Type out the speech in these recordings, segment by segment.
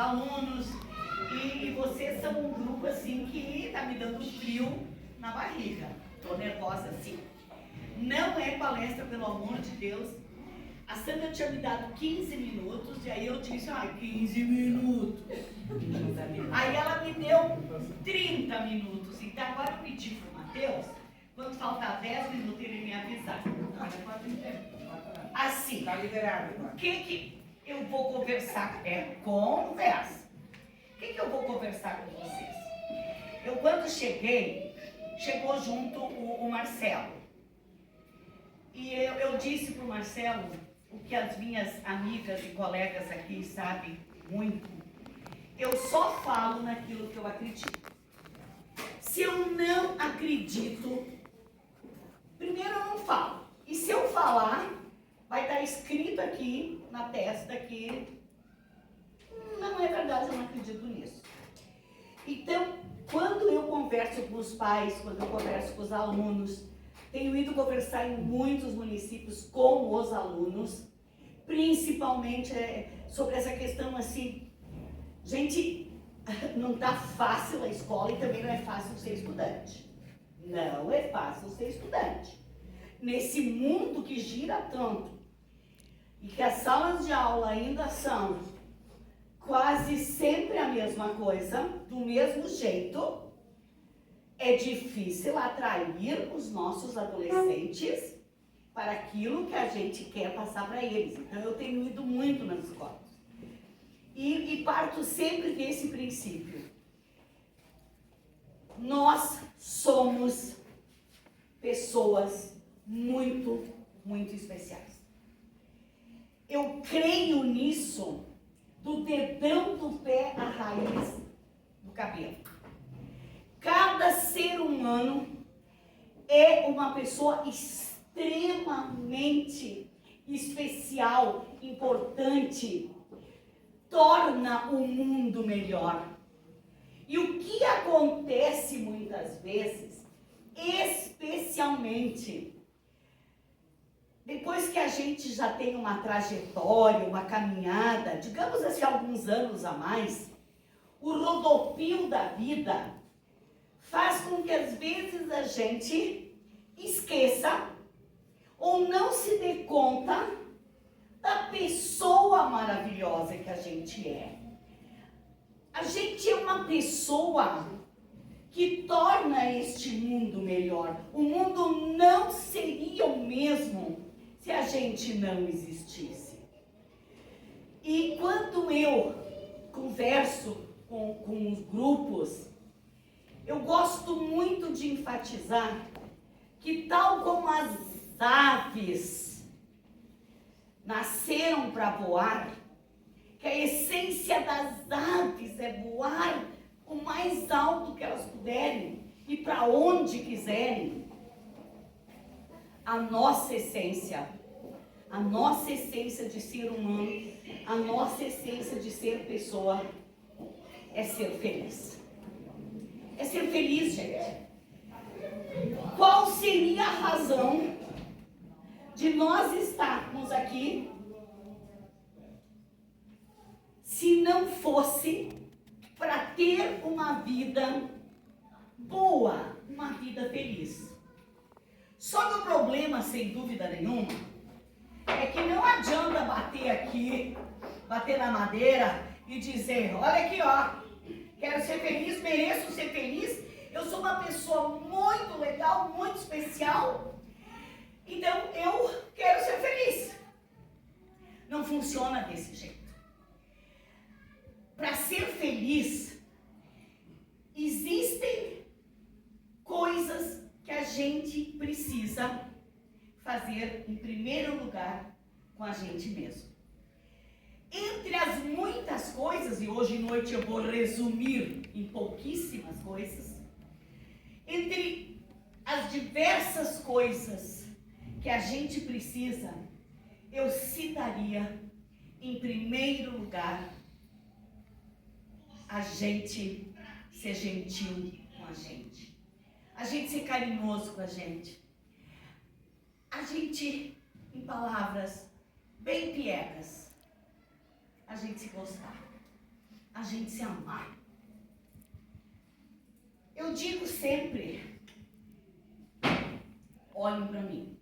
alunos, e vocês são um grupo assim que tá me dando frio na barriga. Tô nervosa assim. Não é palestra, pelo amor de Deus. A Sandra tinha me dado 15 minutos, e aí eu disse, 15 minutos. Aí ela me deu 30 minutos. Então agora eu pedi pro Matheus, quando faltar 10 minutos, ele me avisar. Assim, Tá liberado. o que eu vou conversar? É conversa. O que eu vou conversar com vocês? Eu, quando cheguei, chegou junto o Marcelo. E eu disse pro Marcelo o que as minhas amigas e colegas aqui sabem muito. Eu só falo naquilo que eu acredito. Se eu não acredito, primeiro eu não falo. E se eu falar, vai estar escrito aqui na testa que não é verdade, eu não acredito nisso. Então, quando eu converso com os pais, quando eu converso com os alunos, tenho ido conversar em muitos municípios com os alunos, principalmente sobre essa questão assim, gente, não está fácil a escola e também não é fácil ser estudante. Não é fácil ser estudante. Nesse mundo que gira tanto e que as salas de aula ainda são quase sempre a mesma coisa, do mesmo jeito, é difícil atrair os nossos adolescentes para aquilo que a gente quer passar para eles. Então eu tenho ido muito nas escolas. E parto sempre desse princípio. Nós somos pessoas muito, muito especiais. Eu creio nisso do dedão do pé à raiz do cabelo. Cada ser humano é uma pessoa extremamente especial, importante, torna o mundo melhor. E o que acontece muitas vezes, especialmente depois que a gente já tem uma trajetória, uma caminhada, digamos assim, alguns anos a mais, o rodopio da vida faz com que às vezes a gente esqueça ou não se dê conta da pessoa maravilhosa que a gente é. A gente é uma pessoa que torna este mundo melhor. O mundo não seria o mesmo se a gente não existisse. E quando eu converso com os grupos, eu gosto muito de enfatizar que, tal como as aves nasceram para voar, que a essência das aves é voar o mais alto que elas puderem e para onde quiserem, a nossa essência de ser humano, a nossa essência de ser pessoa é ser feliz. É ser feliz, gente. Qual seria a razão de nós estarmos aqui se não fosse para ter uma vida boa, uma vida feliz? Só que o problema, sem dúvida nenhuma, é que não adianta bater aqui, bater na madeira e dizer, olha aqui, ó, quero ser feliz, mereço ser feliz, eu sou uma pessoa muito legal, muito especial, então eu quero ser feliz. Não funciona desse jeito. Para ser feliz, existem coisas que a gente precisa fazer em primeiro lugar com a gente mesmo. Entre as muitas coisas, e hoje à noite eu vou resumir em pouquíssimas coisas, entre as diversas coisas que a gente precisa, eu citaria em primeiro lugar a gente ser gentil com a gente ser carinhoso com a gente, em palavras bem piegas, a gente se gostar, a gente se amar. Eu digo sempre, olhem para mim.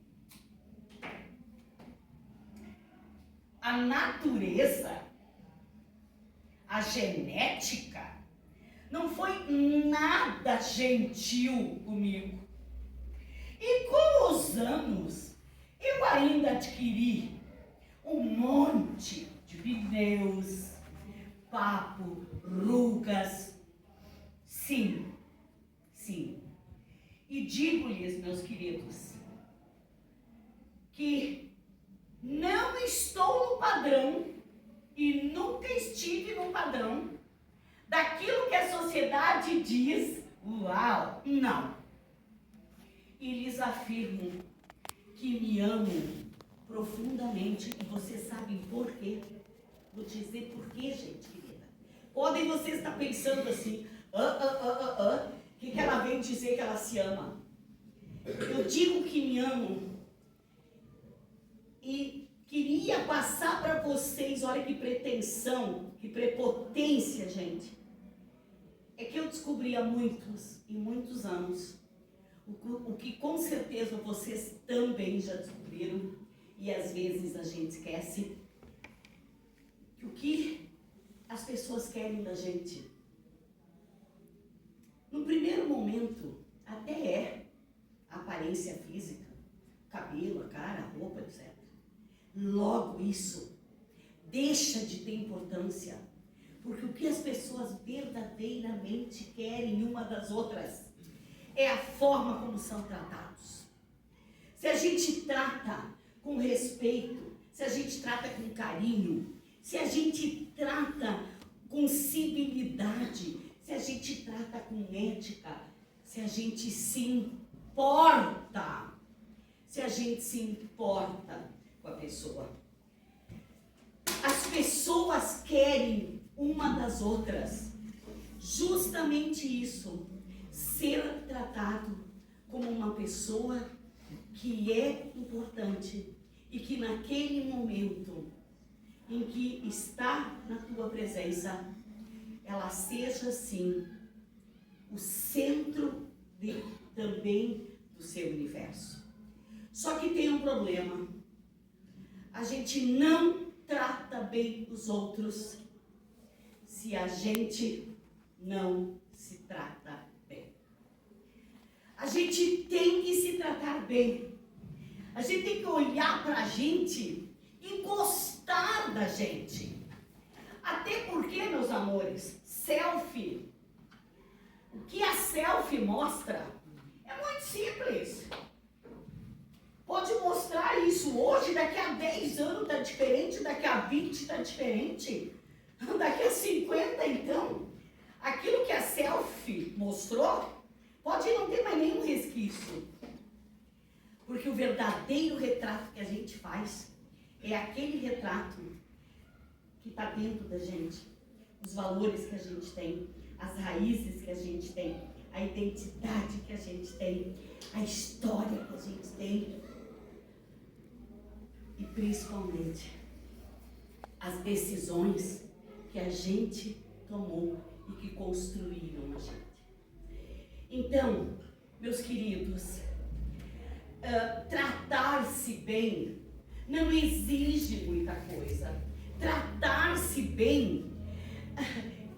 A natureza, a genética, não foi nada gentil comigo. E com os anos, eu ainda adquiri um monte de pneus, papo, rugas. Sim. E digo-lhes, meus queridos, que não estou no padrão e nunca estive no padrão daquilo que a sociedade diz, uau, não. E lhes afirmo que me amo profundamente, e vocês sabem por quê. Vou dizer por quê, gente querida. Podem vocês estar pensando assim, o que ela vem dizer que ela se ama? Eu digo que me amo e queria passar para vocês, olha que pretensão, que prepotência, gente. É que eu descobri há muitos e muitos anos, o que com certeza vocês também já descobriram, e às vezes a gente esquece, que o que as pessoas querem da gente, no primeiro momento, até é a aparência física, o cabelo, a cara, a roupa, etc. Logo isso deixa de ter importância, porque o que as pessoas verdadeiramente querem uma das outras é a forma como são tratados. Se a gente trata com respeito, se a gente trata com carinho, se a gente trata com civilidade, se a gente trata com ética, se a gente se importa, com a pessoa. As pessoas querem uma das outras, justamente isso, ser tratado como uma pessoa que é importante e que naquele momento em que está na tua presença, ela seja sim o centro também do seu universo. Só que tem um problema. A gente não trata bem os outros se a gente não se trata bem. A gente tem que se tratar bem. A gente tem que olhar para a gente e gostar da gente. Até porque, meus amores, selfie, o que a selfie mostra é muito simples. Pode mostrar isso hoje, daqui a 10 anos está diferente, daqui a 20 está diferente, daqui a 50 então. Aquilo que a selfie mostrou, pode não ter mais nenhum resquício. Porque o verdadeiro retrato que a gente faz é aquele retrato que está dentro da gente. Os valores que a gente tem, as raízes que a gente tem, a identidade que a gente tem, a história que a gente tem. E principalmente as decisões que a gente tomou e que construíram a gente. Então, meus queridos, tratar-se bem não exige muita coisa. Tratar-se bem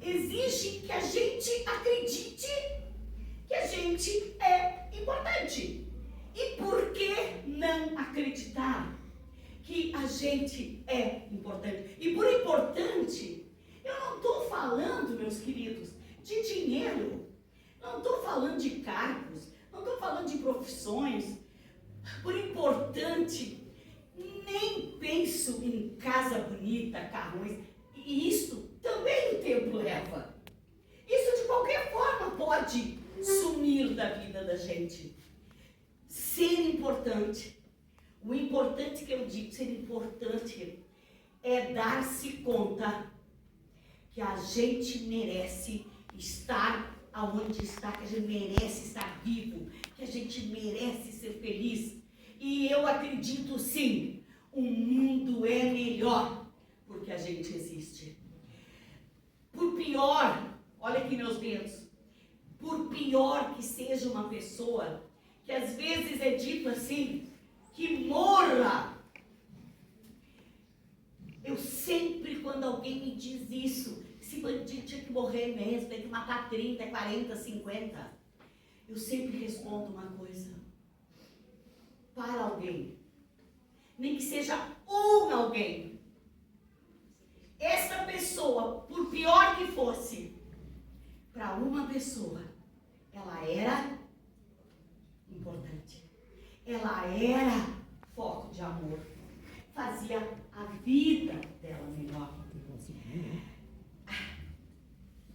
exige que a gente acredite que a gente é importante. E por que não acreditar que a gente é importante? E por importante, eu não estou falando, meus queridos, de dinheiro, não estou falando de cargos, não estou falando de profissões. Por importante, nem penso em casa bonita, carrões, e isso também o tempo leva. Isso de qualquer forma pode sumir da vida da gente. Ser importante, o importante que eu digo, ser importante é dar-se conta que a gente merece estar aonde está, que a gente merece estar vivo, que a gente merece ser feliz. E eu acredito sim, o mundo é melhor porque a gente existe. Por pior, olha aqui meus dedos, por pior que seja uma pessoa, que às vezes é dito assim, que morra. Eu sempre, quando alguém me diz isso, esse bandido tinha que morrer mesmo, tem que matar 30, 40, 50. Eu sempre respondo uma coisa. Para alguém. Nem que seja alguém. Essa pessoa, por pior que fosse, para uma pessoa, ela era importante. Ela era foco de amor. Fazia a vida dela melhor.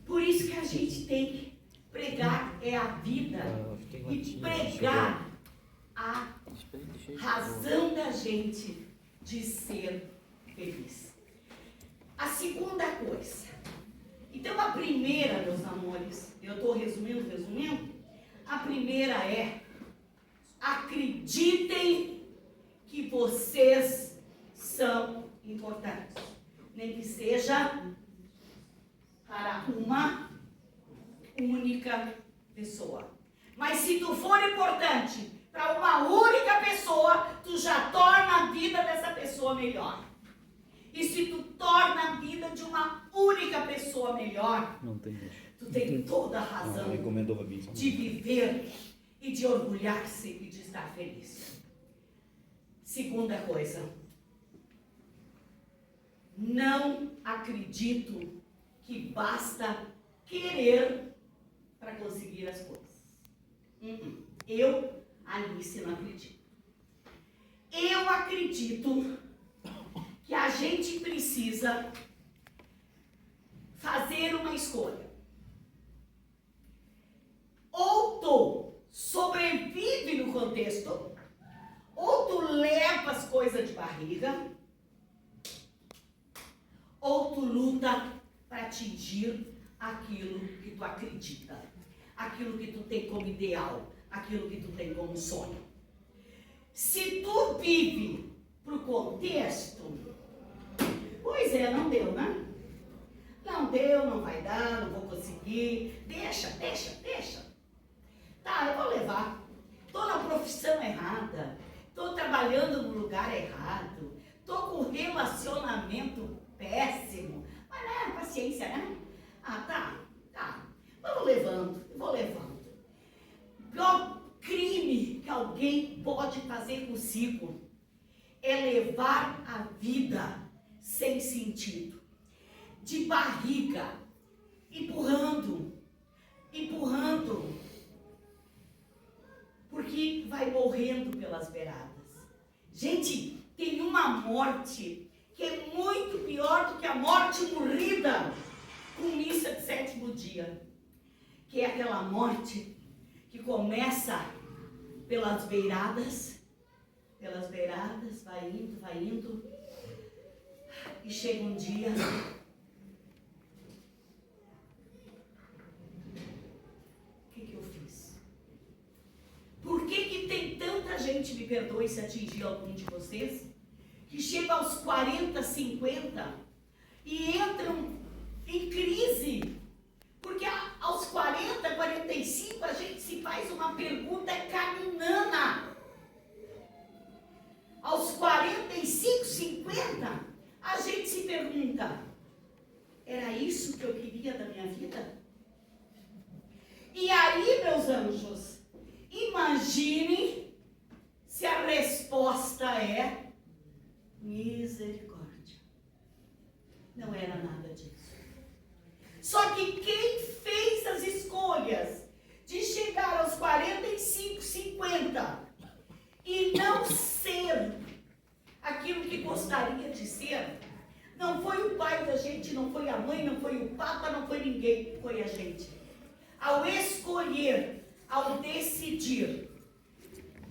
Por isso que a gente tem que pregar a vida e pregar a razão da gente de ser feliz. A segunda coisa. Então a primeira, meus amores, eu estou resumindo. A primeira é: acreditem que vocês são importantes. Nem que seja para uma única pessoa. Mas se tu for importante para uma única pessoa, tu já torna a vida dessa pessoa melhor. E se tu torna a vida de uma única pessoa melhor, tu tem toda a razão de viver e de orgulhar-se e de estar feliz. Segunda coisa, não acredito que basta querer para conseguir as coisas. Eu, Alice, não acredito. Eu acredito que a gente precisa fazer uma escolha. Ou tu sobrevive no contexto, ou tu leva as coisas de barriga, ou tu luta para atingir aquilo que tu acredita, aquilo que tu tem como ideal, aquilo que tu tem como sonho. Se tu vive pro contexto, pois é, não deu, né? Não deu, não vai dar, não vou conseguir, deixa. Tá, eu vou levar. Tô na profissão errada, tô trabalhando no lugar errado, tô com relacionamento péssimo, mas né, paciência, né? Ah, tá, vou levando. O pior crime que alguém pode fazer consigo é levar a vida sem sentido, de barriga, empurrando, porque vai morrendo pelas beiradas. Gente, tem uma morte que é muito pior do que a morte morrida com missa de sétimo dia, que é aquela morte que começa pelas beiradas, vai indo, e chega um dia, o que eu fiz? Por que tem tanta gente, me perdoe se atingir algum de vocês, que chega aos 40, 50 e entram em crise? Porque aos 40, 45 a gente se faz uma pergunta caminhana. Aos 45, 50, a gente se pergunta: era isso que eu queria da minha vida? E aí, meus anjos, imagine se a resposta é misericórdia. Não era nada disso. Só que quem fez as escolhas de chegar aos 45, 50 e não ser aquilo que gostaria de ser, não foi o pai da gente, não foi a mãe, não foi o papa, não foi ninguém, foi a gente. Ao escolher, ao decidir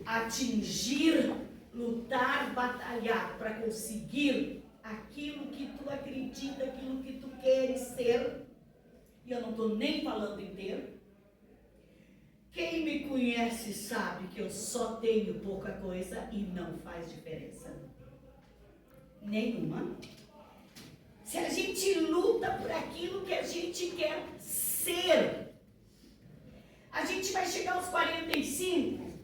atingir, lutar, batalhar para conseguir aquilo que tu acredita, aquilo que tu queres ser, e eu não estou nem falando inteiro. Quem me conhece sabe que eu só tenho pouca coisa e não faz diferença nenhuma. se a gente luta por aquilo que a gente quer ser, a gente vai chegar aos 45,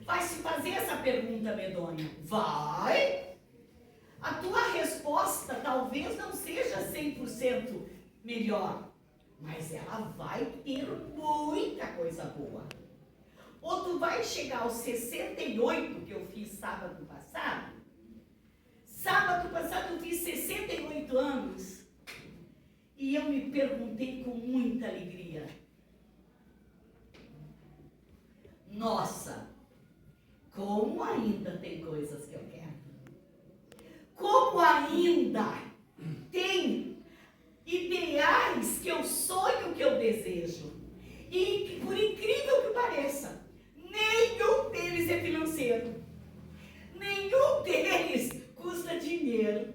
vai se fazer essa pergunta medonha. Vai? A tua resposta talvez não seja 100% melhor, mas ela vai ter muita coisa boa. Ou tu vai chegar aos 68, que eu fiz sábado passado. Sábado passado eu fiz 68 anos. E eu me perguntei com muita alegria. Nossa, como ainda tem coisas que eu quero. Como ainda tem ideais que eu sonho, que eu desejo. E por incrível que pareça, nenhum deles é financeiro. Nenhum deles custa dinheiro.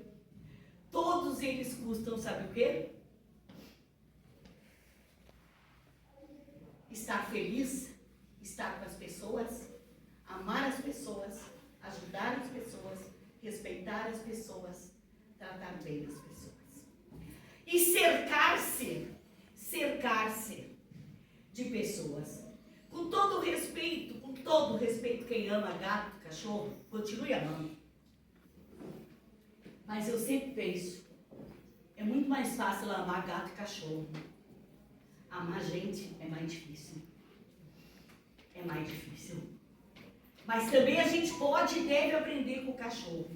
Todos eles custam, sabe o quê? Estar feliz, estar com as pessoas, amar as pessoas, ajudar as pessoas, respeitar as pessoas, tratar bem as pessoas. E cercar-se de pessoas. Com todo respeito, quem ama gato, cachorro, continue amando. Mas eu sempre penso, é muito mais fácil amar gato e cachorro. Amar gente é mais difícil. É mais difícil. Mas também a gente pode e deve aprender com o cachorro.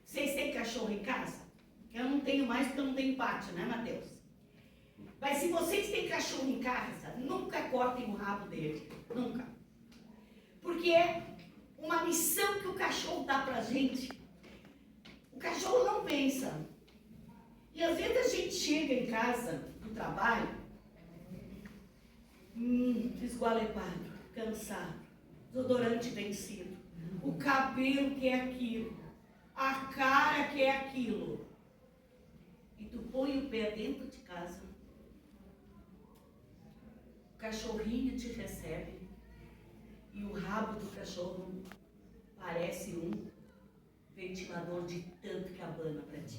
Vocês têm cachorro em casa? Eu não tenho mais porque eu não tenho pátio, né, Mateus? Mas se vocês têm cachorro em casa, nunca cortem o rabo dele. Nunca. Porque é uma missão que o cachorro dá pra gente. O cachorro não pensa. E às vezes a gente chega em casa, do trabalho, esgualepado, cansado, desodorante vencido, o cabelo que é aquilo, a cara que é aquilo. E tu põe o pé dentro de casa, o cachorrinho te recebe e o rabo do cachorro parece um ventilador de tanto que abana para ti.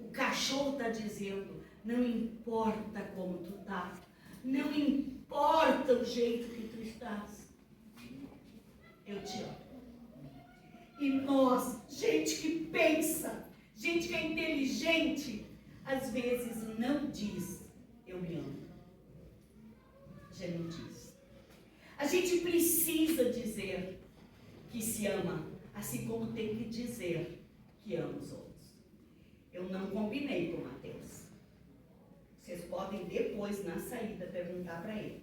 O cachorro está dizendo, não importa como tu tá, não importa o jeito que tu estás, eu te amo. E nós, gente que pensa, gente que é inteligente, às vezes não diz, eu me amo. Já não diz. A gente precisa dizer que se ama, assim como tem que dizer que ama os outros. Eu não combinei com o Mateus. Vocês podem depois, na saída, perguntar para ele.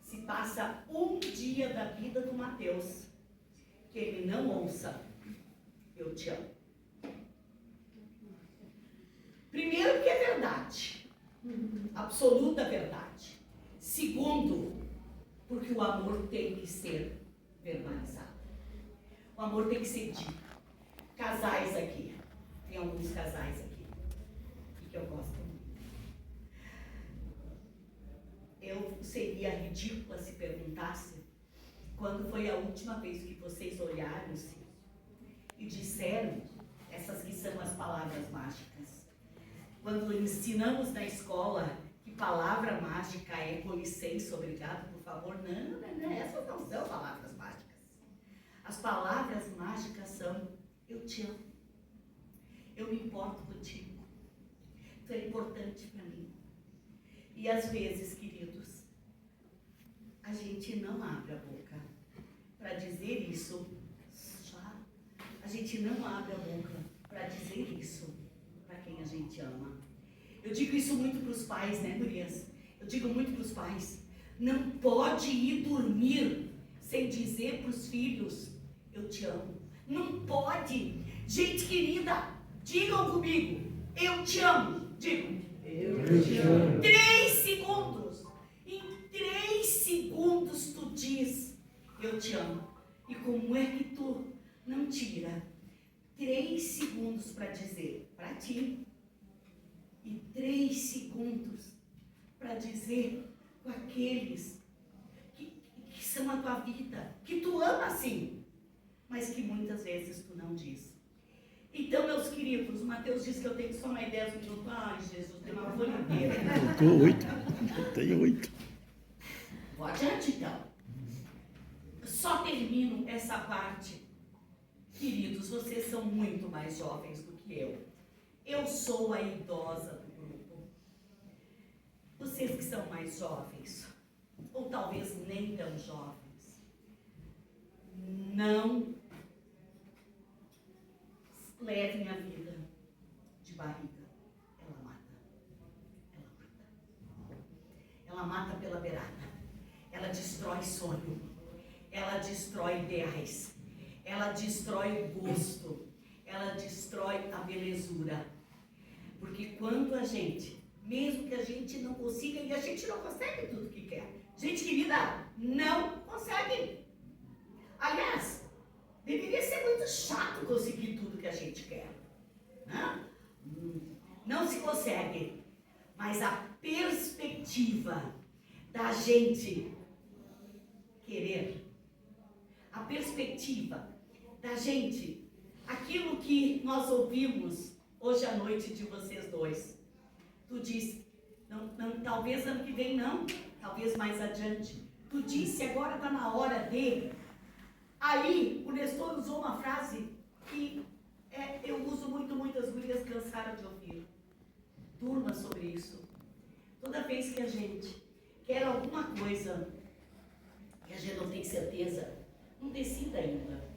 Se passa um dia da vida do Mateus que ele não ouça, eu te amo. Primeiro, que é verdade. Absoluta verdade. Segundo, porque o amor tem que ser verbalizado. O amor tem que ser dito. Casais aqui. Tem alguns casais aqui que eu gosto muito. Eu seria ridícula se perguntasse quando foi a última vez que vocês olharam-se e disseram essas que são as palavras mágicas. Quando ensinamos na escola que palavra mágica é com licença, obrigado, por favor. Não, essas não são palavras mágicas. As palavras mágicas são eu te amo. Eu me importo contigo. Tu é importante para mim. E às vezes, queridos, a gente não abre a boca para dizer isso. A gente não abre a boca para dizer isso para quem a gente ama. Eu digo isso muito para os pais, né, gurias? Eu digo muito para os pais. Não pode ir dormir sem dizer para os filhos, eu te amo. Não pode. Gente querida, digam comigo, eu te amo. Digam, eu te amo. 3 segundos. Em 3 segundos tu diz, eu te amo. E como é que tu não tira 3 segundos para dizer para ti e 3 segundos para dizer com aqueles que são a tua vida, que tu ama sim, mas que muitas vezes tu não diz. Então, meus queridos, o Mateus disse que eu tenho só mais 10 minutos. Ai, Jesus, tem uma folha inteira. Eu tenho 8. Vou adiante, então. Só termino essa parte. Queridos, vocês são muito mais jovens do que eu. Eu sou a idosa do grupo. Vocês que são mais jovens, ou talvez nem tão jovens, não levem a vida de barriga. Ela mata. Ela mata. Ela mata pela beirada. Ela destrói sonho. Ela destrói ideais. Ela destrói o gosto. Ela destrói a belezura. Porque quando a gente, mesmo que a gente não consiga, e a gente não consegue tudo que quer. Gente querida, não consegue. Aliás, deveria ser muito chato conseguir tudo que a gente quer. Não se consegue. Mas a perspectiva da gente querer, a perspectiva da gente, aquilo que nós ouvimos hoje à noite de vocês dois. Tu disse, não, talvez ano que vem não, talvez mais adiante. Tu disse, agora está na hora de... Aí, o Nestor usou uma frase que eu uso muito, muitas gurias cansaram de ouvir. Durma sobre isso. Toda vez que a gente quer alguma coisa que a gente não tem certeza, não decida ainda.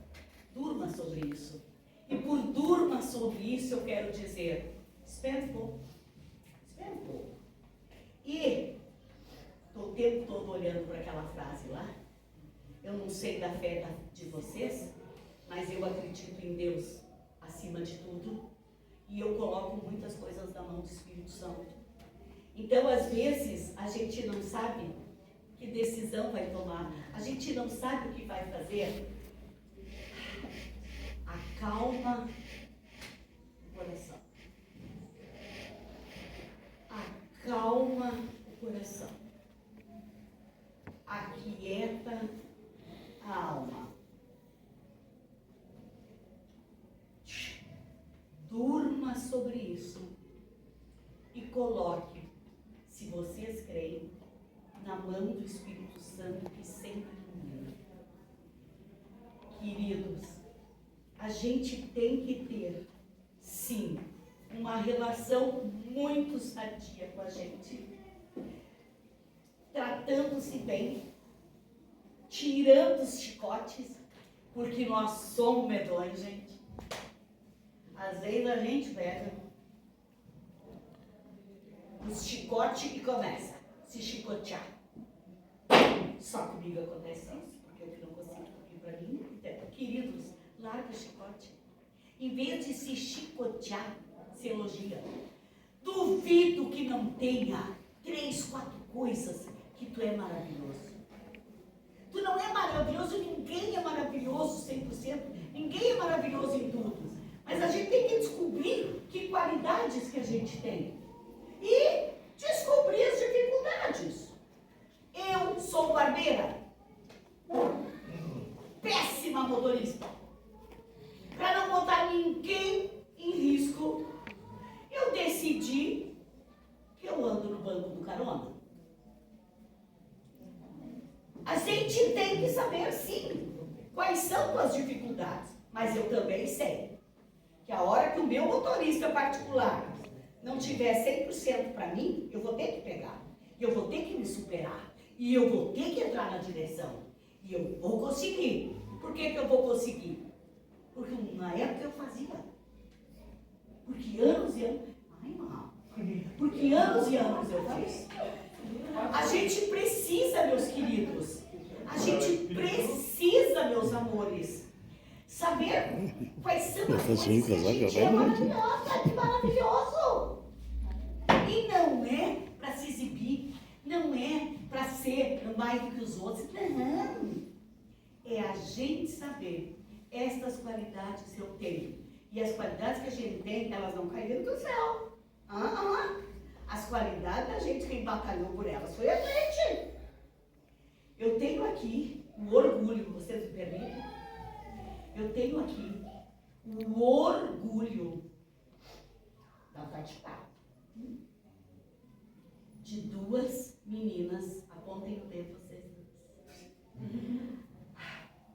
Durma sobre isso. E por durma sobre isso eu quero dizer, espera um pouco. Espera um pouco. E estou o tempo todo olhando para aquela frase lá. Eu não sei da fé de vocês, mas eu acredito em Deus acima de tudo. E eu coloco muitas coisas na mão do Espírito Santo. Então, às vezes, a gente não sabe que decisão vai tomar. A gente não sabe o que vai fazer. Acalma o coração. Acalma o coração. Aquieta a alma. Durma sobre isso e coloque, se vocês creem, na mão do Espírito Santo que sempre ilumina. Queridos, a gente tem que ter, sim, uma relação muito sadia com a gente, tratando-se bem, tirando os chicotes, porque nós somos medonhos, gente. Às vezes a gente pega os chicotes e começa a se chicotear. Só comigo acontece isso, porque eu que não consigo ir para mim. Então, queridos, larga o chicote. Em vez de se chicotear, se elogia. Duvido que não tenha 3, 4 coisas que tu é maravilhoso. Tu não é maravilhoso, ninguém é maravilhoso 100%, ninguém é maravilhoso em tudo. Mas a gente tem que descobrir que qualidades que a gente tem. E descobrir as dificuldades. Eu sou barbeira. Péssima motorista. Para não botar ninguém em risco, eu decidi que eu ando no banco do carona. A gente tem que saber, sim, quais são as dificuldades. Mas eu também sei que a hora que o meu motorista particular não tiver 100% para mim, eu vou ter que pegar. E eu vou ter que me superar. E eu vou ter que entrar na direção. E eu vou conseguir. Por que eu vou conseguir? Porque na época eu fazia. Porque anos e anos... Ai, não. Porque anos e anos eu fiz. A gente precisa, meus queridos. A gente precisa, meus amores, saber quais são as coisas que a gente é maravilhosa, que maravilhoso. E não é para se exibir, não é para ser mais do que os outros, não. É a gente saber, estas qualidades eu tenho. E as qualidades que a gente tem, elas não caíram do céu. As qualidades da gente, quem batalhou por elas foi a gente. Eu tenho aqui o orgulho, vocês me permitem? Eu tenho aqui o orgulho da praticada de duas meninas, apontem o dedo vocês,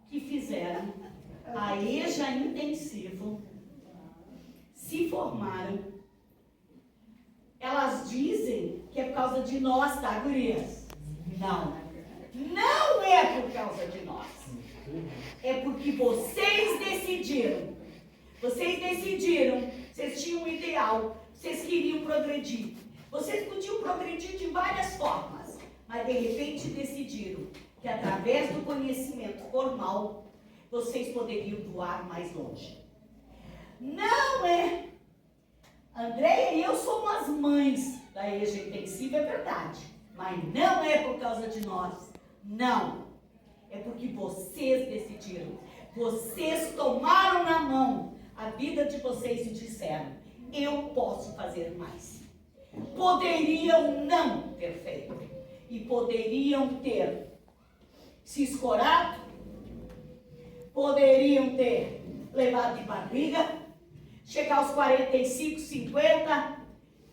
que fizeram a EJA intensivo, se formaram. Elas dizem que é por causa de nós, tá, gurias? Não. Não é por causa de nós. É porque vocês decidiram. Vocês decidiram. Vocês tinham um ideal. Vocês queriam progredir. Vocês podiam progredir de várias formas. Mas de repente decidiram que através do conhecimento formal, vocês poderiam voar mais longe. Não é. Andréia e eu somos as mães da EJA Intensiva, é verdade. Mas não é por causa de nós. Não. É porque vocês decidiram. Vocês tomaram na mão a vida de vocês e disseram: eu posso fazer mais. Poderiam não ter feito. E poderiam ter se escorado. Poderiam ter levado de barriga. Chegar aos 45, 50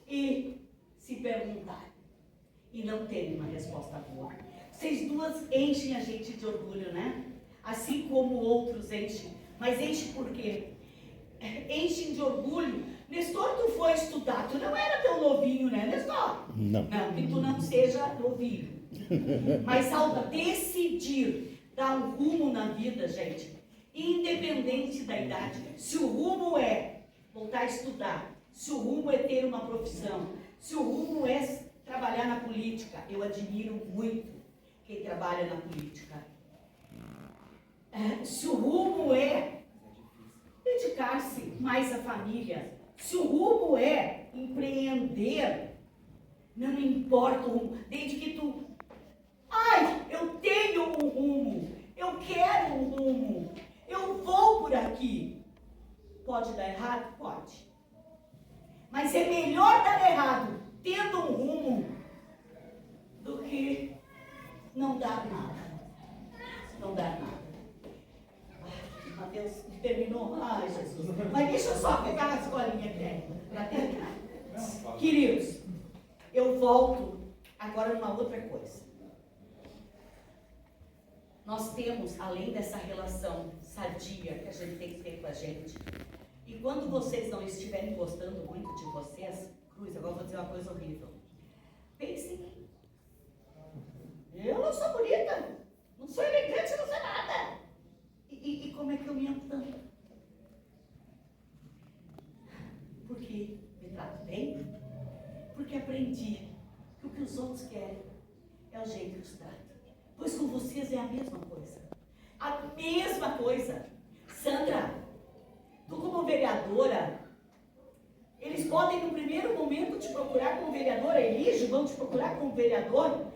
e se perguntar. E não terem uma resposta boa. Vocês duas enchem a gente de orgulho, né? Assim como outros enchem. Mas enchem por quê? Enchem de orgulho. Nestor, tu foi estudar. Tu não era tão novinho, né, Nestor? Não. Não, que tu não seja novinho. Mas ao decidir dar um rumo na vida, gente, independente da idade, se o rumo é voltar a estudar, se o rumo é ter uma profissão, se o rumo é trabalhar na política, eu admiro muito quem trabalha na política. Se o rumo é dedicar-se mais à família, se o rumo é empreender, não me importa o rumo, desde que tu, eu tenho um rumo, eu quero um rumo, eu vou por aqui. Pode dar errado? Pode. Mas é melhor dar errado tendo um rumo do que não dar nada. Não dar nada. Mateus terminou. Ai, Jesus. Mas deixa eu só pegar a escolinha que tem para terminar. Queridos, eu volto agora numa outra coisa. Nós temos, além dessa relação sadia que a gente tem que ter com a gente, e quando vocês não estiverem gostando muito de vocês, Cruz, agora eu vou dizer uma coisa horrível. Pense em mim. Eu não sou bonita, não sou elegante, não sou nada. E como é que eu me amo tanto? Porque me trato bem? Porque aprendi que o que os outros querem é o jeito que os tratam. Pois com vocês é a mesma coisa. A mesma coisa. Sandra, tu como vereadora, eles podem no primeiro momento te procurar como vereadora, Elige vão te procurar como vereador,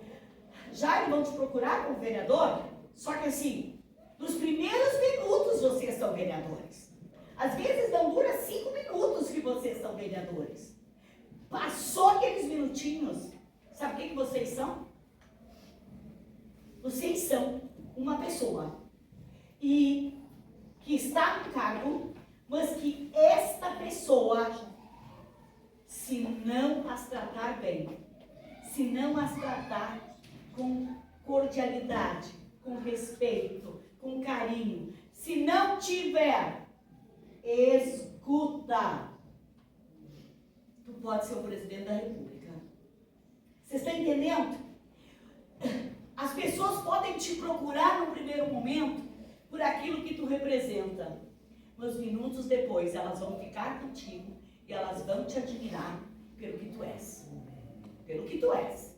Jair vão te procurar como vereador, só que assim, nos primeiros minutos vocês são vereadores. Às vezes não dura 5 minutos que vocês são vereadores. Passou aqueles minutinhos, sabe o que vocês são? Vocês são uma pessoa e que está no cargo, mas que esta pessoa, se não as tratar bem, se não as tratar com cordialidade, com respeito, com carinho, se não tiver escuta, tu pode ser o presidente da República. Vocês estão entendendo? As pessoas podem te procurar no primeiro momento por aquilo que tu representa. Mas minutos depois elas vão ficar contigo e elas vão te admirar pelo que tu és. Pelo que tu és.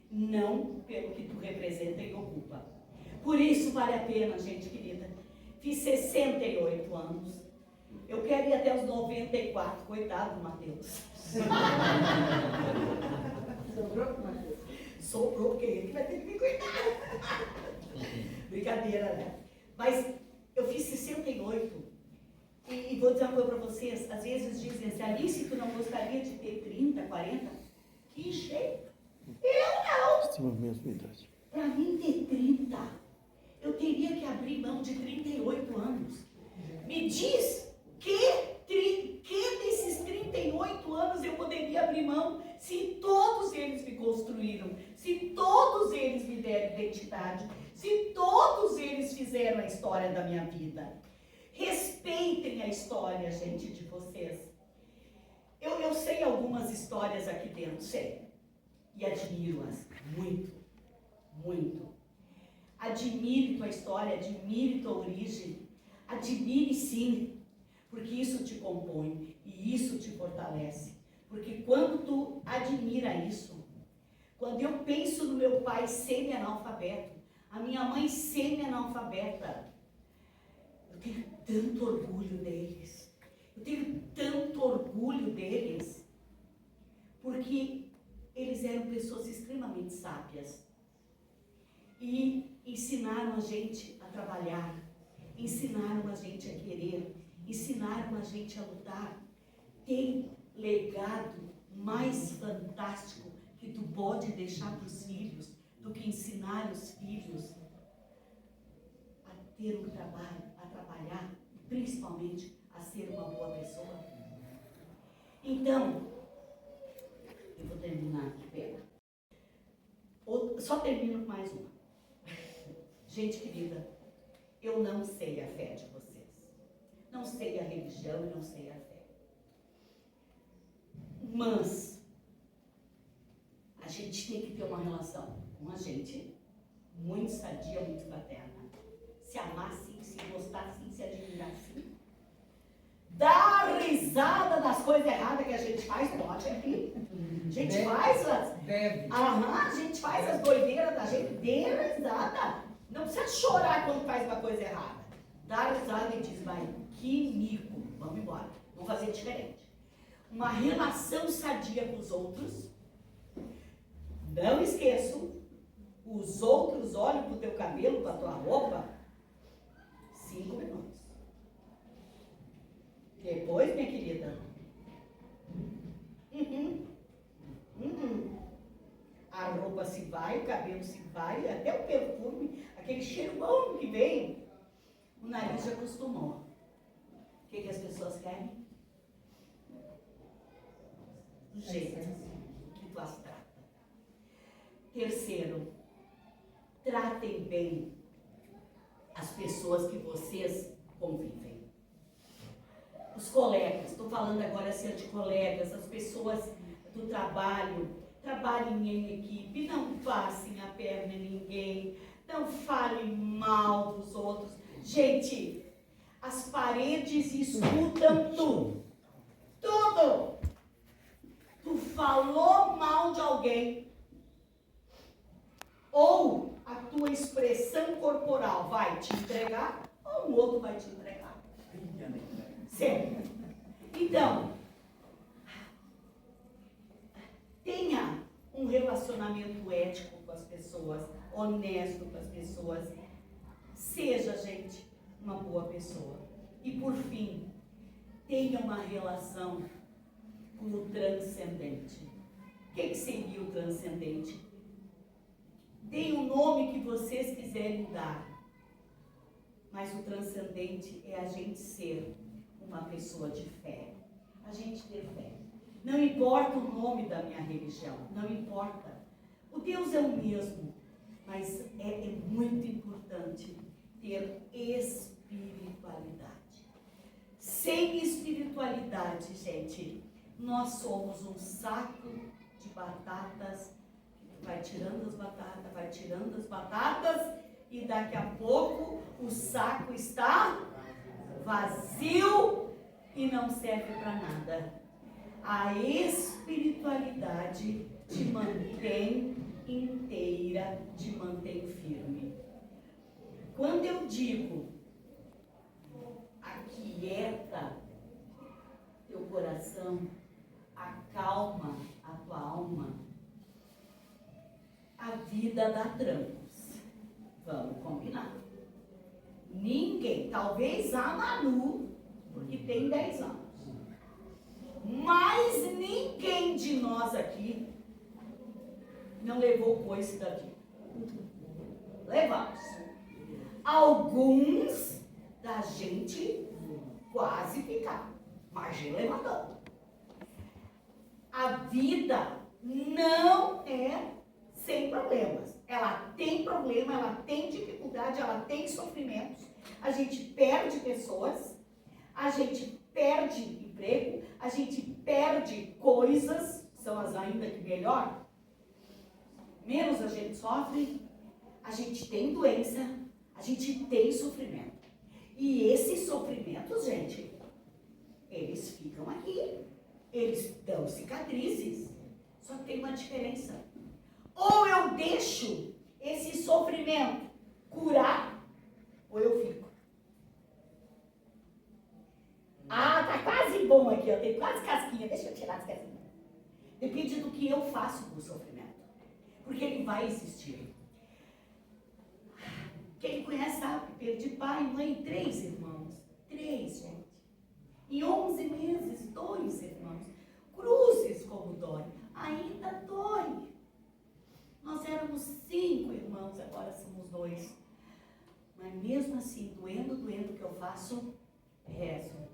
Não pelo que tu representa e ocupa. Por isso vale a pena, gente querida. Fiz 68 anos. Eu quero ir até os 94. Coitado do Mateus. Sobrou pro Mateus? Sobrou, porque ele vai ter que me cuidar. Brincadeira, né? Mas eu fiz 68 e vou dizer uma coisa para vocês. Às vezes dizem assim, Alice, tu não gostaria de ter 30, 40? Que jeito? Eu não! Temos a mesma idade. Para mim ter 30, eu teria que abrir mão de 38 anos. Me diz Que desses 38 anos eu poderia abrir mão se todos eles me construíram, se todos eles me deram identidade, se todos eles fizeram a história da minha vida? Respeitem a história, gente, de vocês. Eu sei algumas histórias aqui dentro, sei. E admiro-as muito, muito. Admire tua história, admire tua origem. Admire sim, porque isso te compõe e isso te fortalece. Porque quando tu admira isso, quando eu penso no meu pai semi-analfabeto, a minha mãe semi-analfabeta, eu tenho tanto orgulho deles. Eu tenho tanto orgulho deles, porque eles eram pessoas extremamente sábias e ensinaram a gente a trabalhar, ensinaram a gente a querer, ensinaram a gente a lutar. Tem legado mais fantástico que tu pode deixar para os filhos do que ensinar os filhos a ter um trabalho, a trabalhar, principalmente a ser uma boa pessoa. Então, eu vou terminar aqui, pera. Só termino com mais uma. Gente querida, eu não sei a fé de vocês. Não sei a religião e não sei a fé. Mas a gente tem que ter uma relação com a gente muito sadia, muito fraterna. Se amar sim, se gostar sim, se admirar sim. Dar risada das coisas erradas que a gente faz, pode aqui. A gente faz as... Deve. A gente faz as doideiras da gente, dê risada. Não precisa chorar quando faz uma coisa errada. Dá risada e diz, vai, que mico, vamos embora, vamos fazer diferente. Uma relação sadia com os outros. Não esqueço, os outros olham para o teu cabelo, para a tua roupa, 5 minutos. Depois, minha querida, a roupa se vai, o cabelo se vai, até o perfume, aquele cheiro bom que vem, o nariz já acostumou. O que as pessoas querem? Do jeito que tu as trata. Terceiro, tratem bem as pessoas que vocês convivem. Os colegas, estou falando agora assim de colegas, as pessoas do trabalho, trabalhem em equipe, não passem a perna em ninguém, não falem mal dos outros. Gente, as paredes escutam tudo. Tudo. Tu falou mal de alguém, ou a tua expressão corporal vai te entregar, ou o outro vai te entregar. Sempre. Então, tenha um relacionamento ético com as pessoas, honesto com as pessoas. Seja, gente, uma boa pessoa. E por fim, tenha uma relação com o transcendente. O que seria o transcendente? Deem o nome que vocês quiserem dar. Mas o transcendente é a gente ser uma pessoa de fé. A gente ter fé. Não importa o nome da minha religião, não importa. O Deus é o mesmo, mas é muito importante ter espiritualidade. Sem espiritualidade, gente, nós somos um saco de batatas, que vai tirando as batatas, e daqui a pouco o saco está vazio e não serve para nada. A espiritualidade te mantém inteira, te mantém firme. Quando eu digo aquieta teu coração, acalma a tua alma, a vida dá trancos. Vamos combinar. Ninguém, talvez a Manu, porque tem 10 anos, mas ninguém de nós aqui não levou coice da vida. Levamos. Alguns da gente Quase ficar, mas levantou. A vida não é sem problemas. Ela tem problema, ela tem dificuldade, ela tem sofrimentos. A gente perde pessoas, a gente perde emprego, a gente perde coisas, são as ainda que melhor. Menos a gente sofre, a gente tem doença, a gente tem sofrimento. E esses sofrimentos, gente, eles ficam aqui. Eles dão cicatrizes. Só que tem uma diferença. Ou eu deixo esse sofrimento curar, ou eu fico. Ah, tá quase bom aqui, eu tenho quase casquinha. Deixa eu tirar as casquinhas. Depende do que eu faço com o sofrimento. Porque ele vai existir. Quem conhece sabe, perdi pai, mãe, 3 irmãos. 3, gente. Em 11 meses, 2 irmãos. Cruzes como dói. Ainda dói. Nós éramos 5 irmãos, agora somos 2. Mas mesmo assim, doendo o que eu faço, rezo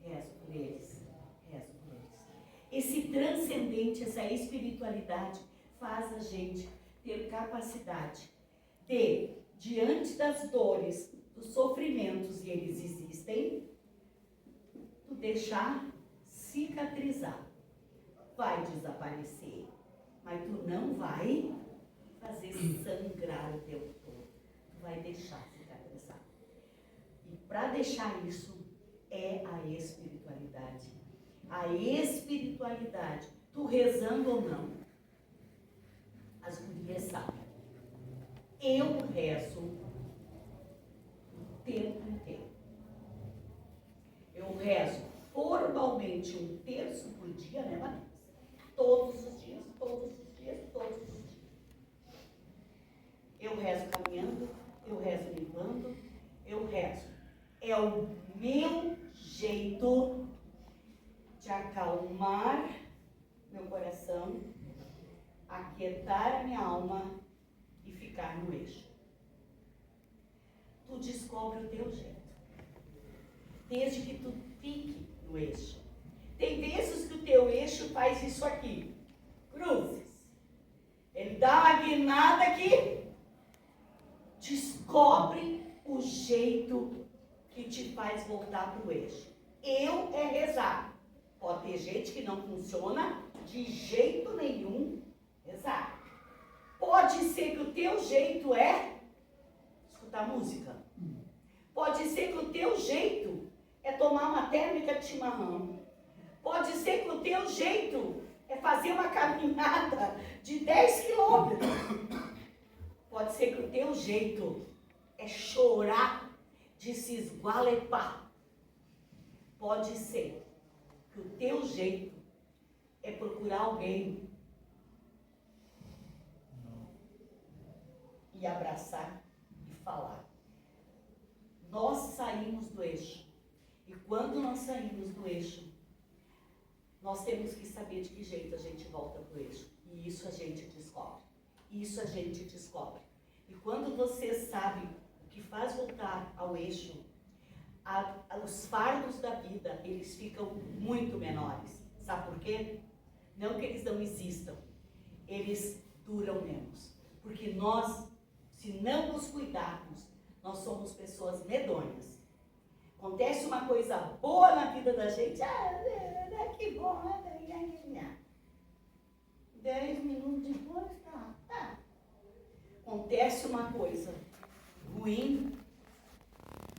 por eles. Rezo por eles. Esse transcendente, essa espiritualidade, faz a gente ter capacidade de, diante das dores, dos sofrimentos, e eles existem, tu deixar cicatrizar. Vai desaparecer, mas tu não vai fazer sangrar o tempo todo. Tu vai deixar cicatrizar. E para deixar isso é a espiritualidade. A espiritualidade, tu rezando ou não, as gurias sabem. Eu rezo o tempo inteiro. Eu rezo formalmente 1/3 por dia, né, Vanessa? Todos os dias, todos os dias, todos os dias. Eu rezo caminhando, eu rezo limpando, eu rezo. É o meu jeito de acalmar meu coração, aquietar a minha alma e ficar no eixo. Tu descobre o teu jeito. Desde que tu fique no eixo. Tem vezes que o teu eixo faz isso aqui. Cruzes. Ele dá uma guinada aqui. Descobre o jeito que te faz voltar para o eixo. Eu é rezar. Pode ter gente que não funciona de jeito nenhum rezar. Pode ser que o teu jeito é escutar música. Pode ser que o teu jeito é tomar uma térmica de chimarrão. Pode ser que o teu jeito é fazer uma caminhada de 10 quilômetros. Pode ser que o teu jeito é chorar de se esgualepar. Pode ser que o teu jeito é procurar alguém e abraçar e falar. Nós saímos do eixo. E quando nós saímos do eixo, nós temos que saber de que jeito a gente volta para o eixo. E isso a gente descobre. Isso a gente descobre. E quando você sabe o que faz voltar ao eixo, os fardos da vida, eles ficam muito menores. Sabe por quê? Não que eles não existam. Eles duram menos. Porque nós, se não nos cuidarmos, nós somos pessoas medonhas. Acontece uma coisa boa na vida da gente, que bom, 10 minutos depois, tá. Acontece uma coisa ruim,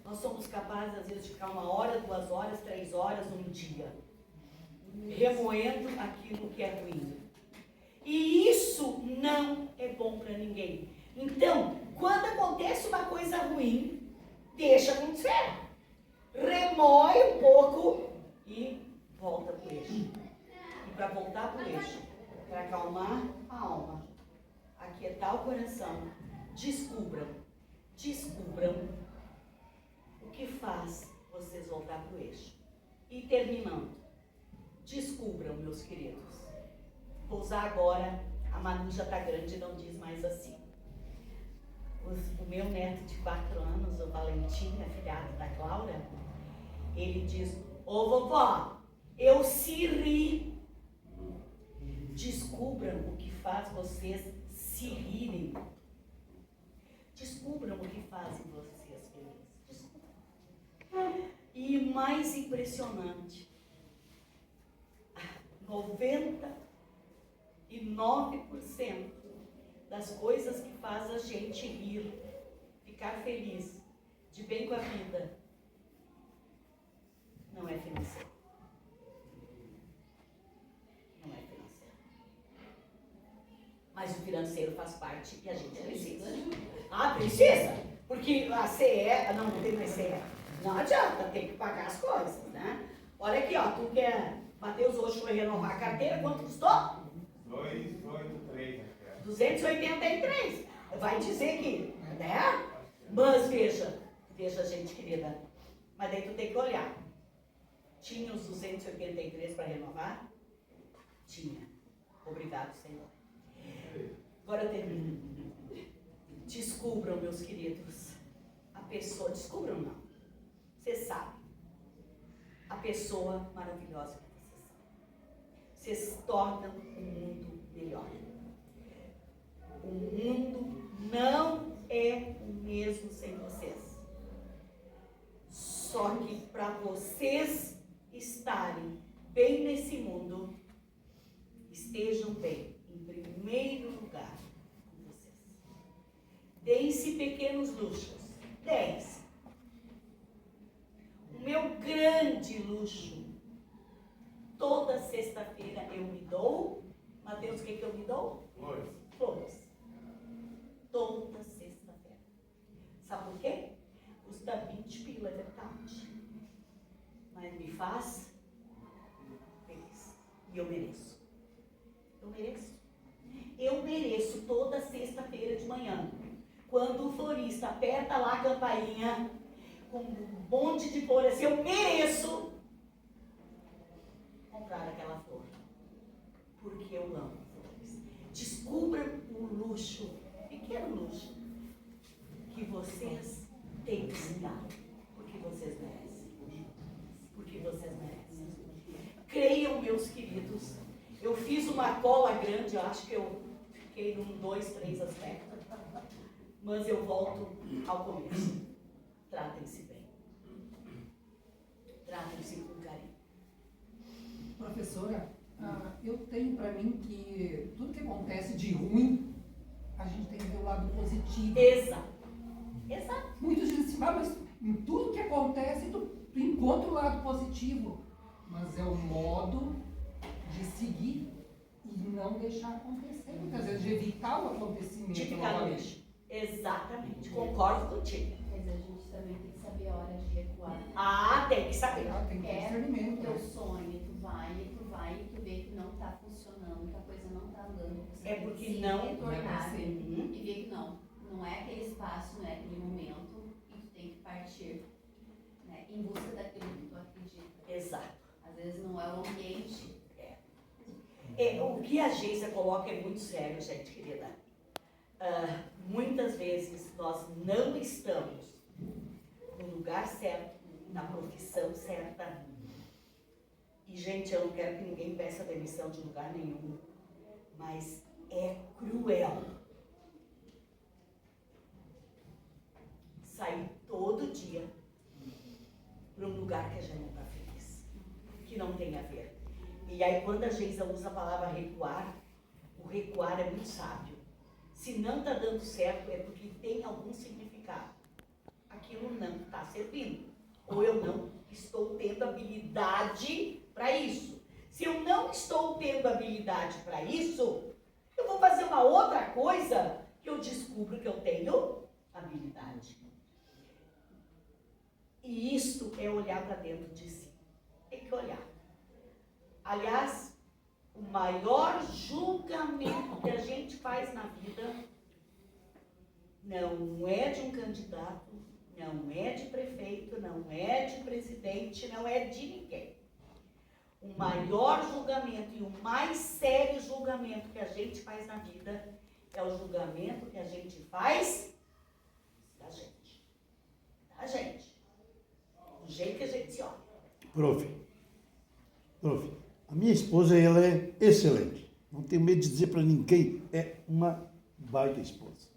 nós somos capazes, às vezes, de ficar 1 hora, 2 horas, 3 horas, um dia, remoendo aquilo que é ruim. E isso não é bom para ninguém. Então, quando acontece uma coisa ruim, deixa acontecer. Remoe um pouco e volta para o eixo. E para voltar para o eixo, para acalmar a alma, aquietar o coração, descubram o que faz vocês voltar para o eixo. E terminando, descubram, meus queridos. Vou usar agora, a Manu já está grande e não diz mais assim. O meu neto de 4 anos, o Valentim, afilhado da Cláudia, Ele diz, ô vovó, eu se ri. Descubram o que faz vocês se rirem. Descubram o que fazem vocês felizes. Descubram. E mais impressionante, 99% das coisas que faz a gente rir, ficar feliz, de bem com a vida, não é financeiro. Não é financeiro. Mas o financeiro faz parte e a gente precisa. Ah, precisa? Porque a CE, não tem mais CE. Não adianta, tem que pagar as coisas, né? Olha aqui, ó, tu quer, Matheus hoje foi renovar a carteira, quanto custou? 283. 283. Vai dizer que, né? Mas veja, gente querida, mas daí tu tem que olhar. Tinha os 283 para renovar? Tinha. Obrigado, Senhor. Agora eu termino. Descubram, meus queridos, a pessoa, descubram não, vocês sabem, a pessoa maravilhosa que vocês são. Vocês tornam o mundo melhor. O mundo não é o mesmo sem vocês. Só que para vocês estarem bem nesse mundo, estejam bem, em primeiro lugar, com vocês. Deem-se pequenos luxos. Deem-se. O meu grande luxo, toda sexta-feira eu me dou. Mateus, o que eu me dou? Flores. Toda sexta-feira. Sabe por quê? Custa 20 pila, é verdade. Mas me faz feliz. E eu mereço. Eu mereço. Eu mereço toda sexta-feira de manhã. Quando o florista aperta lá a campainha, com um monte de flores, eu mereço comprar aquela flor. Porque eu amo flores. Descubra o luxo, pequeno luxo, que vocês têm que se dar. Porque vocês merecem. Porque vocês merecem. Creiam, meus queridos. Eu fiz uma cola grande, eu acho que eu fiquei num 2, 3 aspectos. Mas eu volto ao começo. Tratem-se bem. Tratem-se com carinho. Professora, eu tenho para mim que tudo que acontece de ruim, a gente tem que ver o lado positivo. Exato. Exato. Muitos dizem assim, mas em tudo que acontece, tu encontra o lado positivo. Mas é o modo de seguir e não deixar acontecer. Muitas vezes de evitar o acontecimento. De ficar no lixo. Exatamente. Concordo contigo. Mas a gente também tem que saber a hora de recuar. Ah, tem que saber. Tem que ter É discernimento. teu sonho, tu vai e tu vê que não tá funcionando, que a coisa não tá andando. Você É tem porque que se não retornar vai ser. e ver que não é aquele espaço, não é aquele momento e tu tem que partir, né, em busca daquilo que tu acredita. Exato. Às vezes não é o ambiente. O que a Geisa coloca é muito sério, gente querida. Muitas vezes nós não estamos no lugar certo, na profissão certa. E, gente, eu não quero que ninguém peça demissão de lugar nenhum, mas é cruel sair todo dia para um lugar que a gente não está feliz, que não tem a ver. E aí, quando a Geisa usa a palavra recuar, o recuar é muito sábio. Se não está dando certo, é porque tem algum significado. Aquilo não está servindo. Ou eu não estou tendo habilidade para isso. Se eu não estou tendo habilidade para isso, eu vou fazer uma outra coisa que eu descubro que eu tenho habilidade. E isto é olhar para dentro de si. Tem que olhar. Aliás, o maior julgamento que a gente faz na vida não é de um candidato, não é de prefeito, não é de presidente, não é de ninguém. O maior julgamento e o mais sério julgamento que a gente faz na vida é o julgamento que a gente faz da gente. Da gente. Do jeito que a gente se olha. Prof, a minha esposa, ela é excelente. Não tenho medo de dizer para ninguém, é uma baita esposa.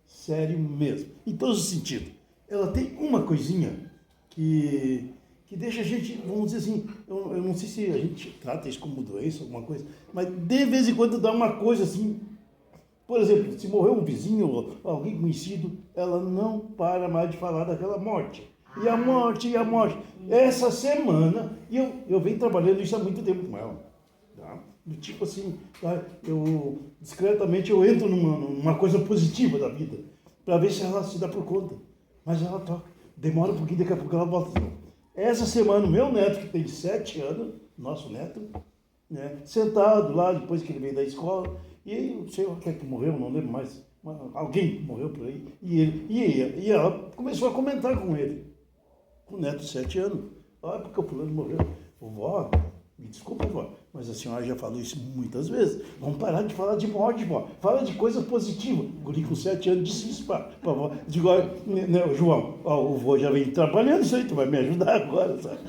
Sério mesmo. Em todos os sentidos. Ela tem uma coisinha que deixa a gente, vamos dizer assim, eu não sei se a gente trata isso como doença, alguma coisa, mas de vez em quando dá uma coisa assim. Por exemplo, se morreu um vizinho ou alguém conhecido, ela não para mais de falar daquela morte. E a morte, e a morte. Essa semana, e eu venho trabalhando isso há muito tempo com ela. Tá? Do tipo assim, tá? Discretamente eu entro numa coisa positiva da vida, para ver se ela se dá por conta. Mas ela demora um pouquinho, daqui a pouco ela volta. Essa semana, o meu neto, que tem 7 anos, nosso neto, né, sentado lá, depois que ele veio da escola, e aí, não sei o que é que morreu, não lembro mais, alguém morreu por aí, e ela começou a comentar com ele, com o neto de 7 anos, olha porque o fulano morreu. Vó, me desculpa, vó, mas a senhora já falou isso muitas vezes, vamos parar de falar de morte, vó, fala de coisas positivas. O guri com 7 anos disse isso para a vó, digo, olha, João, ó, o vô já vem trabalhando isso aí, tu vai me ajudar agora, sabe?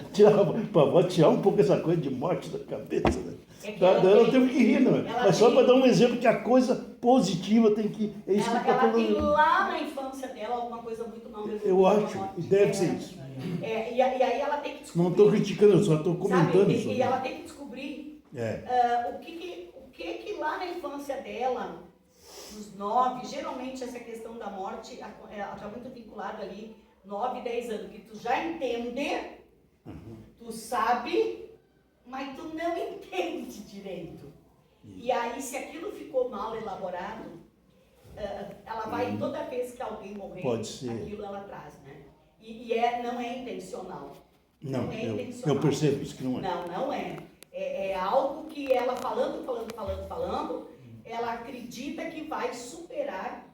Para a vó tirar um pouco essa coisa de morte da cabeça, né? Ela teve que rir, não é? Mas só para dar um exemplo que a coisa positiva tem que... É isso Ela, que ela falando. tem lá na infância dela alguma coisa muito mal resolvida. Eu acho, deve ser isso. E aí ela tem que descobrir... Não estou criticando, eu só estou comentando sabe? sobre E ela tem que descobrir o que lá na infância dela, nos 9, geralmente essa questão da morte está muito vinculada ali, 9, 10 anos, que tu já entende, tu sabe, mas tu não entende direito. E aí, se aquilo ficou mal elaborado, ela vai, toda vez que alguém morrer, aquilo ela traz, né? E não é intencional. Não, é eu percebo isso que não é. Não é. É algo que ela falando, ela acredita que vai superar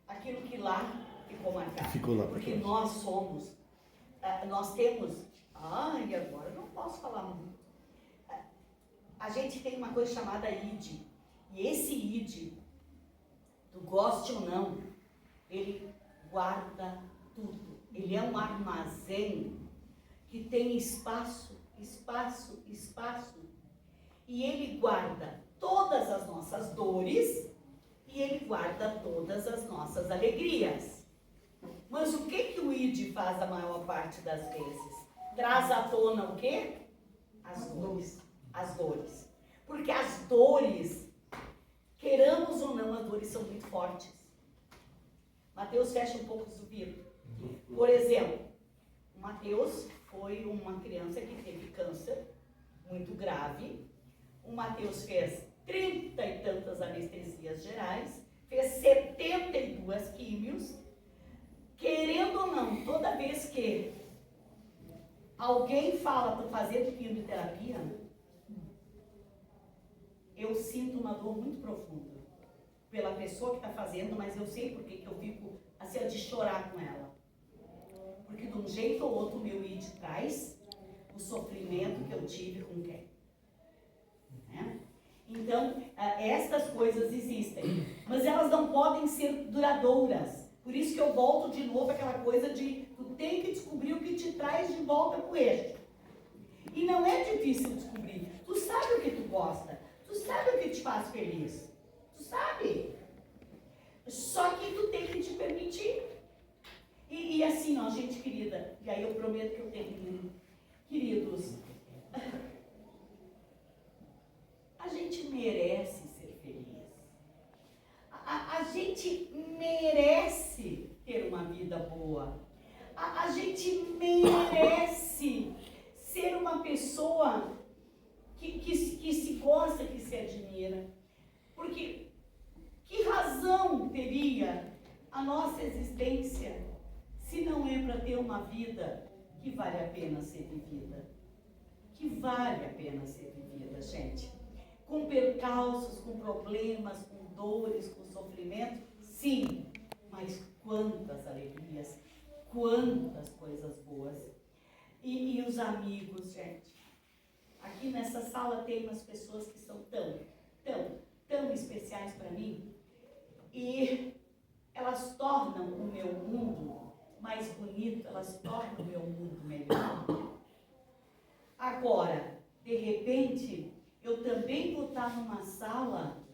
aquilo que lá ficou marcado. Ficou lá. Porque nós somos, nós temos, e agora eu não posso falar muito. A gente tem uma coisa chamada id. E esse id, tu goste ou não, ele guarda tudo. Ele é um armazém que tem espaço. E ele guarda todas as nossas dores e ele guarda todas as nossas alegrias. Mas o que o id faz a maior parte das vezes? Traz à tona o quê? As dores. Porque as dores, queiramos ou não, as dores são muito fortes. Mateus fecha um pouco o vidro. Por exemplo, o Mateus foi uma criança que teve câncer muito grave. O Mateus fez 30 e tantas anestesias gerais, fez 72 químios. Querendo ou não, toda vez que alguém fala para fazer quimioterapia, eu sinto uma dor muito profunda pela pessoa que está fazendo, mas eu sei por que eu fico assim de chorar com ela. Porque de um jeito ou outro o meu id traz o sofrimento que eu tive com quem. Né? Então, estas coisas existem, mas elas não podem ser duradouras. Por isso que eu volto de novo àquela coisa de tu tem que descobrir o que te traz de volta para o eixo. E não é difícil descobrir. Tu sabe o que tu gosta. Tu sabe o que te faz feliz. Tu sabe. Só que tu tem que te permitir. E assim, ó, gente querida, e aí eu prometo que eu termino. Queridos, a gente merece ser feliz. A gente merece ter uma vida boa. A gente merece ser uma pessoa que se gosta, que se admira. Porque que razão teria a nossa existência se não é para ter uma vida que vale a pena ser vivida? Que vale a pena ser vivida, gente. Com percalços, com problemas, com dores, com sofrimento, sim, mas quantas alegrias, quantas coisas boas. E os amigos, gente. Aqui nessa sala tem umas pessoas que são tão especiais para mim, e elas tornam o meu mundo mais bonito, elas tornam o meu mundo melhor. Agora, de repente, eu também vou estar numa sala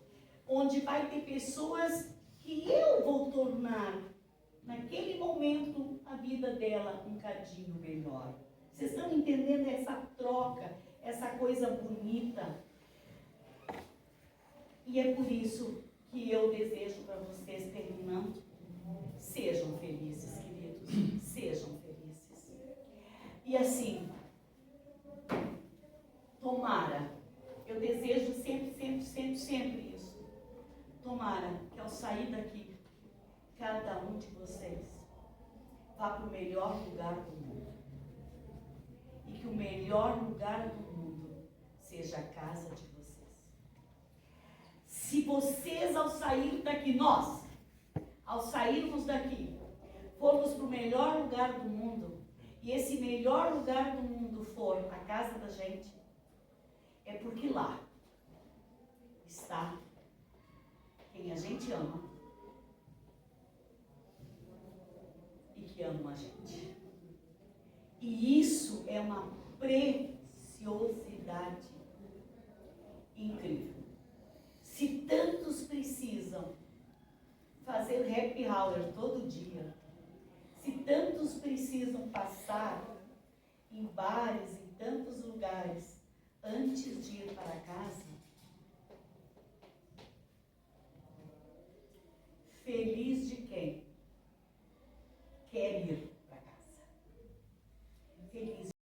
onde vai ter pessoas que eu vou tornar, naquele momento, a vida dela um cadinho melhor. Vocês estão entendendo essa troca, essa coisa bonita? E é por isso que eu desejo para vocês, terminando, sejam felizes, queridos, sejam felizes. E assim, tomara, eu desejo sempre isso. Tomara que ao sair daqui, cada um de vocês vá para o melhor lugar do mundo. E que o melhor lugar do mundo seja a casa de vocês. Se vocês, ao sair daqui, nós, ao sairmos daqui, formos para o melhor lugar do mundo, e esse melhor lugar do mundo for a casa da gente, é porque lá está quem a gente ama e que ama a gente. E isso é uma preciosidade incrível. Se tantos precisam fazer happy hour todo dia, se tantos precisam passar em bares, em tantos lugares, antes de ir para casa, feliz de quem?